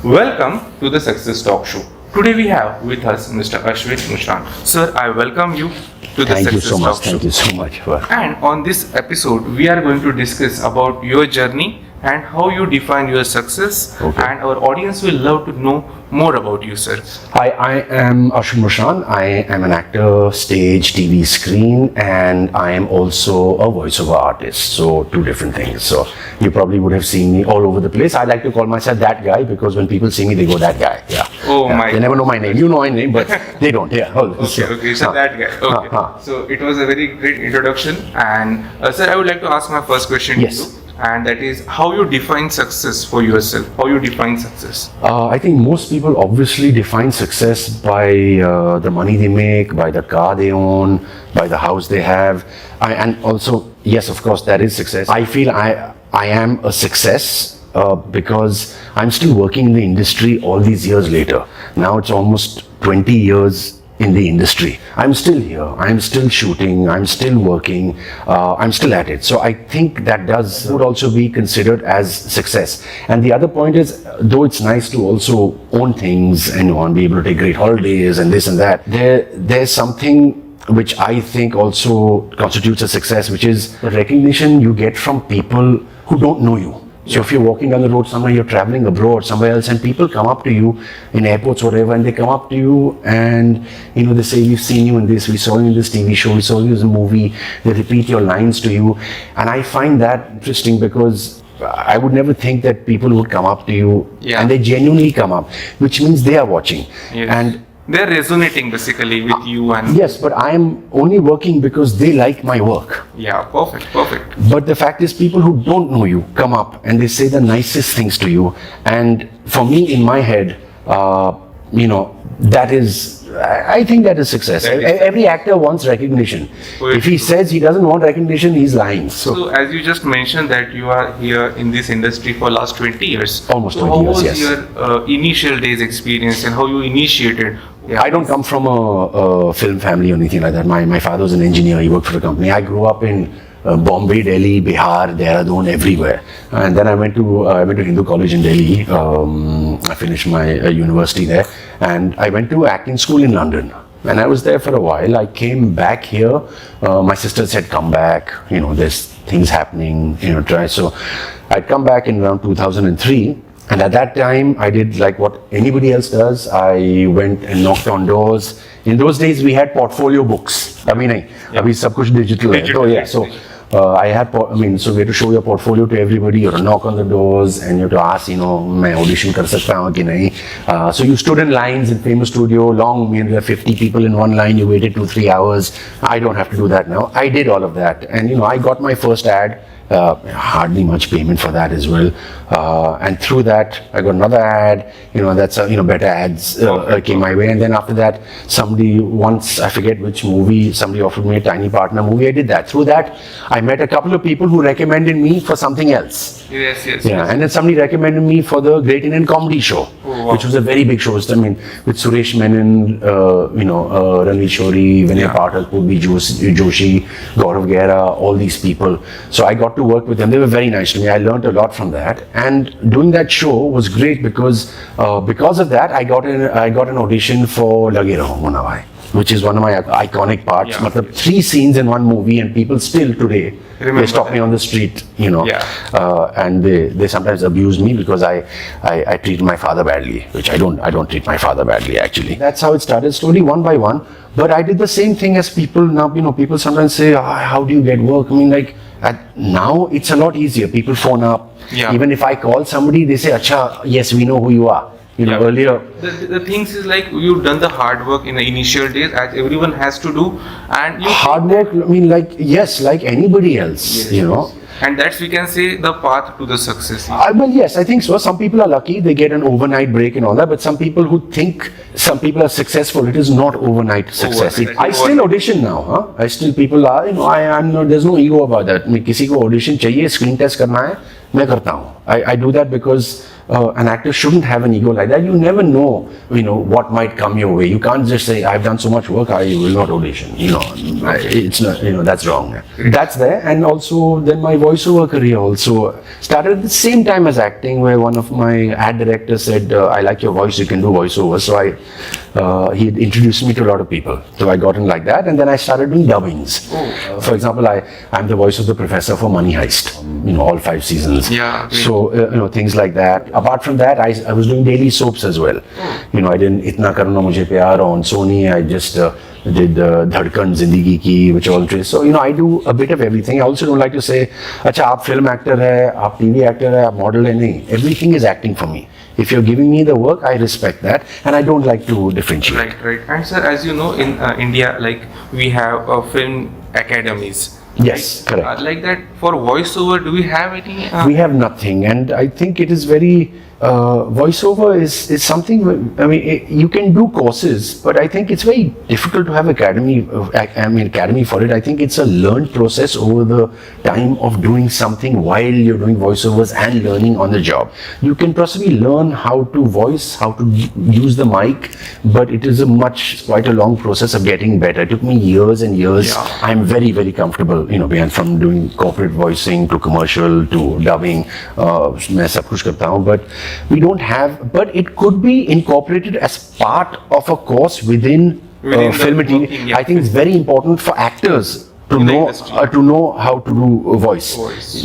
Welcome to the Success Talk Show. Today we have with us Mr. Ashwin Mushran. Sir, I welcome you to the Success Talk Show. Thank you so much. And on this episode, we are going to discuss about your journey and how you define your success. Okay. And our audience will love to know more about you, sir. Hi, I am Ashwin Mushran. I am an actor, stage, TV, screen, and I am also a voiceover artist. So two different things. So you probably would have seen me all over the place. I like to call myself that guy because when people see me, they go, that guy. Yeah. Oh yeah. my. They never know my name. You know my name, but they don't. Yeah. Okay, so that guy. Okay. So it was a very great introduction. And sir, I would like to ask my first question Yes. to you. And that is how you define success for yourself. How you define success? I think most people obviously define success by the money they make, by the car they own, by the house they have. And also, yes, of course, that is success. I feel I am a success because I'm still working in the industry all these years later. Now it's almost 20 years in the industry. I'm still here, I'm still shooting, I'm still working, I'm still at it. So I think that would also be considered as success. And the other point is, though it's nice to also own things and be able to take great holidays and this and that, there's something which I think also constitutes a success, which is the recognition you get from people who don't know you. So if you're walking down the road somewhere, you're traveling abroad somewhere else, and people come up to you in airports or whatever, and they come up to you and they say, we've seen you in this, we saw you in this TV show, we saw you in a movie. They repeat your lines to you, and I find that interesting because I would never think that people would come up to you, and they genuinely come up, which means they are watching. Yes. And they're resonating basically with you. And yes, but I am only working because they like my work. yeah, perfect. But the fact is, people who don't know you come up and they say the nicest things to you. And for me, in my head, that is, I think that is success. Every actor wants recognition. If he says he doesn't want recognition, he's lying. So as you just mentioned that you are here in this industry for last 20 years. Almost 20 how years, was your initial days experience and how you initiated? I don't come from a film family or anything like that. My father was an engineer. He worked for the company. I grew up in Bombay, Delhi, Bihar, Dehradun, everywhere. And then I went to Hindu College in Delhi. I finished my university there. And I went to acting school in London. And I was there for a while. I came back here. My sister said, come back. There's things happening. Try. So I'd come back in around 2003. And at that time, I did like what anybody else does. I went and knocked on doors. In those days, we had portfolio books. Abhi sab kuch digital hai. So yeah, so so we had to show your portfolio to everybody. You have to knock on the doors and you have to ask, मैं audition कर सकता हूँ कि नहीं. So you stood in lines in famous studio, long. There are 50 people in one line. You waited 2-3 hours. I don't have to do that now. I did all of that, and I got my first ad. Hardly much payment for that as well, and through that I got another ad. That's better ads came my way, and then after that somebody once, I forget which movie, somebody offered me a tiny partner movie. I did that. Through that I met a couple of people who recommended me for something else. Yes. Yeah, and then somebody recommended me for the Great Indian Comedy Show, which was a very big show. With Suresh Menon, Ranveer Shori, Vinay Pathak, Purvi Joshi, Gaurav Gera, all these people. So I got to work with them. They were very nice to me. I learned a lot from that. And doing that show was great because of that, I got an audition for Lage Raho Mona Bhai, which is one of my iconic parts. Yeah. 3 scenes in one movie, and people still today, they stop me on the street, and they sometimes abuse me because I treat my father badly, which I don't treat my father badly actually. That's how it started, slowly, one by one. But I did the same thing as people now. People sometimes say, how do you get work? Now it's a lot easier. People phone up. Yeah. Even if I call somebody, they say, Acha, yes, we know who you are. Earlier. The things is like you've done the hard work in the initial days, as everyone has to do, and hard work. Yes, like anybody else. Yes. And that's, we can say, the path to the success. Well, yes, I think so. Some people are lucky; they get an overnight break and all that. But some people who think some people are successful, it is not overnight success. I still audition now. I still, people are. I'm not. There's no ego about that. किसी को audition चाहिए, screen test करना है, मैं करता हूँ. I do that because an actor shouldn't have an ego like that. You never know, what might come your way. You can't just say, I've done so much work, I will not audition. It's not, that's wrong. That's there. And also then my voiceover career also started at the same time as acting, where one of my ad directors said, I like your voice, you can do voiceover. So he introduced me to a lot of people. So I got in like that, and then I started doing dubbings. For example, I'm the voice of the professor for Money Heist, all 5 seasons. Yeah. So, things like that. Apart from that, I was doing daily soaps as well. I did Itna Karna Mujhe Pyar on Sony. I just did Dhadkan Zindagi Ki, which all interest. So, I do a bit of everything. I also don't like to say, acha, aap film actor hai, aap TV actor hai, aap model hai. Nahi. Everything is acting for me. If you're giving me the work, I respect that, and I don't like to differentiate. Right. And sir, as you know, in India, we have film academies. Yes, correct. Like that, for voiceover, do we have any? We have nothing, and I think it is very. Voiceover is something. You can do courses, but I think it's very difficult to have academy for it. I think it's a learned process over the time of doing something while you're doing voiceovers and learning on the job. You can possibly learn how to voice, how to use the mic, but it is quite a long process of getting better. It took me years and years. Yeah. I'm very, very comfortable, from doing corporate voicing to commercial to dubbing. मैं सब कुछ करता हूँ, but it could be incorporated as part of a course within film and TV. I think it's very important for actors to know how to do voice.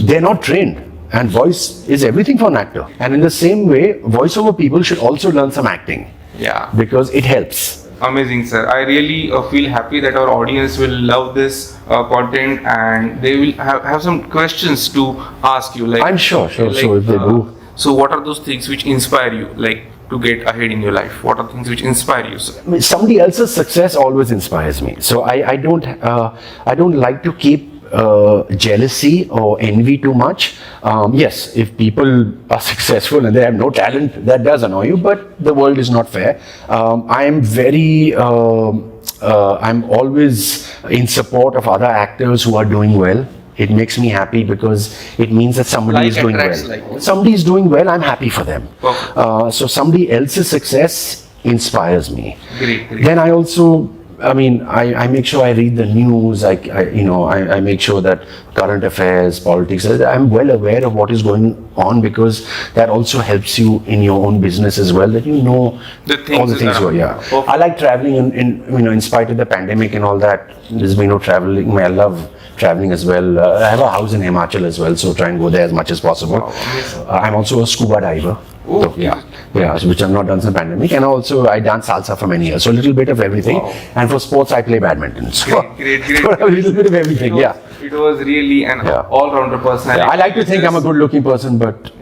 They're not trained, and voice is everything for an actor. And in the same way, voiceover people should also learn some acting. Yeah. Because it helps. Amazing, sir. I really feel happy that our audience will love this content, and they will have some questions to ask you. I'm sure. So if they do. So what are those things which inspire you, to get ahead in your life? What are things which inspire you, sir? Somebody else's success always inspires me. So I don't like to keep jealousy or envy too much. Yes, if people are successful and they have no talent, that does annoy you, but the world is not fair. I'm always in support of other actors who are doing well. It makes me happy because it means that somebody is doing well. Somebody is doing well, I'm happy for them. So somebody else's success inspires me. Great. Then I also, I make sure I read the news. I make sure that current affairs, politics, I'm well aware of what is going on, because that also helps you in your own business as well, that all the things. I like traveling in spite of the pandemic and all that. There's been no traveling. I love traveling as well. I have a house in Himachal as well, so try and go there as much as possible. I'm also a scuba diver. So, which I've not done since pandemic, and also I dance salsa for many years, so a little bit of everything. And for sports, I play badminton. So Great. a little bit of everything. It was really an all-rounder personality. I like to think I'm a good-looking person, but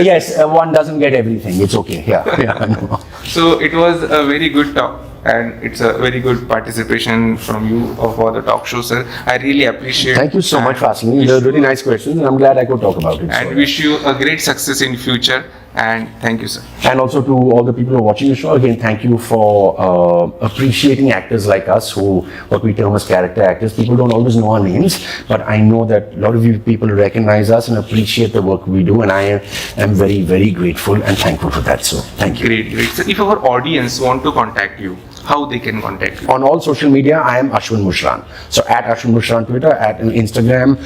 yes, one doesn't get everything. It's okay. I know. So it was a very good talk, and it's a very good participation from you for the talk show, sir. I really appreciate. Thank you so much for asking me. They're really nice questions, and I'm glad I could talk about it. And wish you a great success in future. And thank you, sir. And also to all the people who are watching the show, again, thank you for appreciating actors like us, what we term as character actors. People don't always know our names, but I know that a lot of you people recognize us and appreciate the work we do, and I am very, very grateful and thankful for that. So thank you. Great. So if our audience want to contact you, how they can contact you? On all social media, I am Ashwin Mushran. So at Ashwin Mushran Twitter, at Instagram,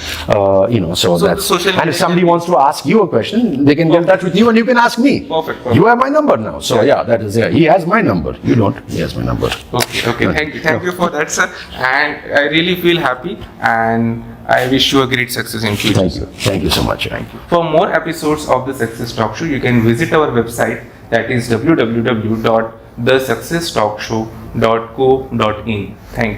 so that's. And if somebody wants to ask you a question, they can get in touch with you, and you can ask me. Perfect. You have my number now. So that is He has my number. You don't. He has my number. Okay. Thank you for that, sir. And I really feel happy, and I wish you a great success in future. Thank you so much. Thank you. For more episodes of the Success Talk Show, you can visit our website, that is www.thesuccesstalkshow.co.in. Thank you.